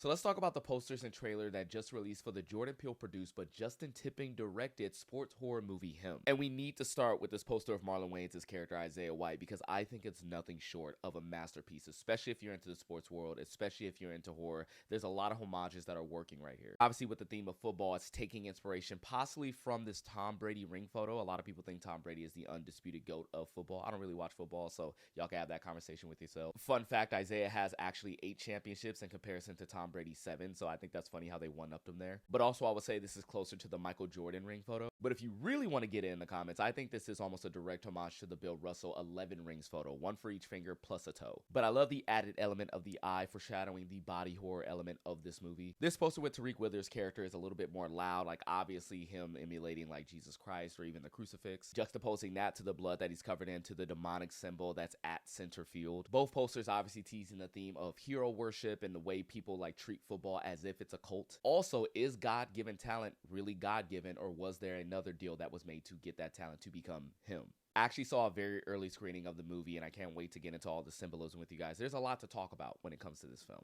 So let's talk about the posters and trailer that just released for the Jordan Peele produced but Justin Tipping directed sports horror movie Him. And we need to start with this poster of Marlon Wayans' character Isaiah White because I think it's nothing short of a masterpiece, especially if you're into the sports world, especially if you're into horror. There's a lot of homages that are working right here. Obviously, with the theme of football, it's taking inspiration possibly from this Tom Brady ring photo. A lot of people think Tom Brady is the undisputed GOAT of football. I don't really watch football, so y'all can have that conversation with yourself. Fun fact, Isaiah has actually 8 championships in comparison to Tom Brady 7, so I think that's funny how they one-upped him there. But also, I would say this is closer to the Michael Jordan ring photo. But if you really want to get it in the comments, I think this is almost a direct homage to the Bill Russell 11 rings photo, 1 for each finger plus a toe. But I love the added element of the eye foreshadowing the body horror element of this movie. This poster with Tariq Withers' character is a little bit more loud, like obviously him emulating like Jesus Christ or even the crucifix, juxtaposing that to the blood that he's covered in to the demonic symbol that's at center field. Both posters obviously teasing the theme of hero worship and the way people like treat football as if it's a cult. Also, is God-given talent really God-given, or was there another deal that was made to get that talent to become him? I actually saw a very early screening of the movie, and I can't wait to get into all the symbolism with you guys. There's a lot to talk about when it comes to this film.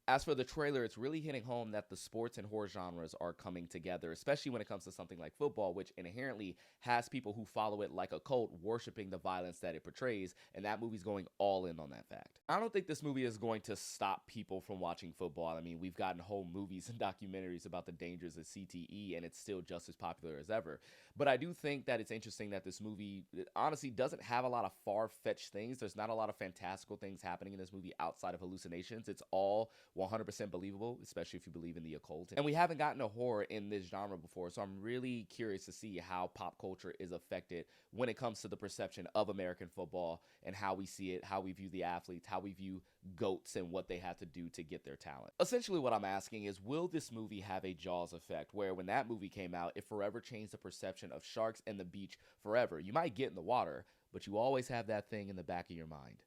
As for the trailer, it's really hitting home that the sports and horror genres are coming together, especially when it comes to something like football, which inherently has people who follow it like a cult worshiping the violence that it portrays, and that movie's going all in on that fact. I don't think this movie is going to stop people from watching football. I mean, we've gotten whole movies and documentaries about the dangers of CTE, and it's still just as popular as ever. But I do think that it's interesting that this movie honestly doesn't have a lot of far-fetched things. There's not a lot of fantastical things happening in this movie outside of hallucinations. It's all 100% believable, especially if you believe in the occult. And we haven't gotten a horror in this genre before, so I'm really curious to see how pop culture is affected when it comes to the perception of American football and how we see it, how we view the athletes, how we view GOATs and what they have to do to get their talent. Essentially what I'm asking is, will this movie have a Jaws effect, where when that movie came out, it forever changed the perception of sharks and the beach forever? You might get in the water, but you always have that thing in the back of your mind.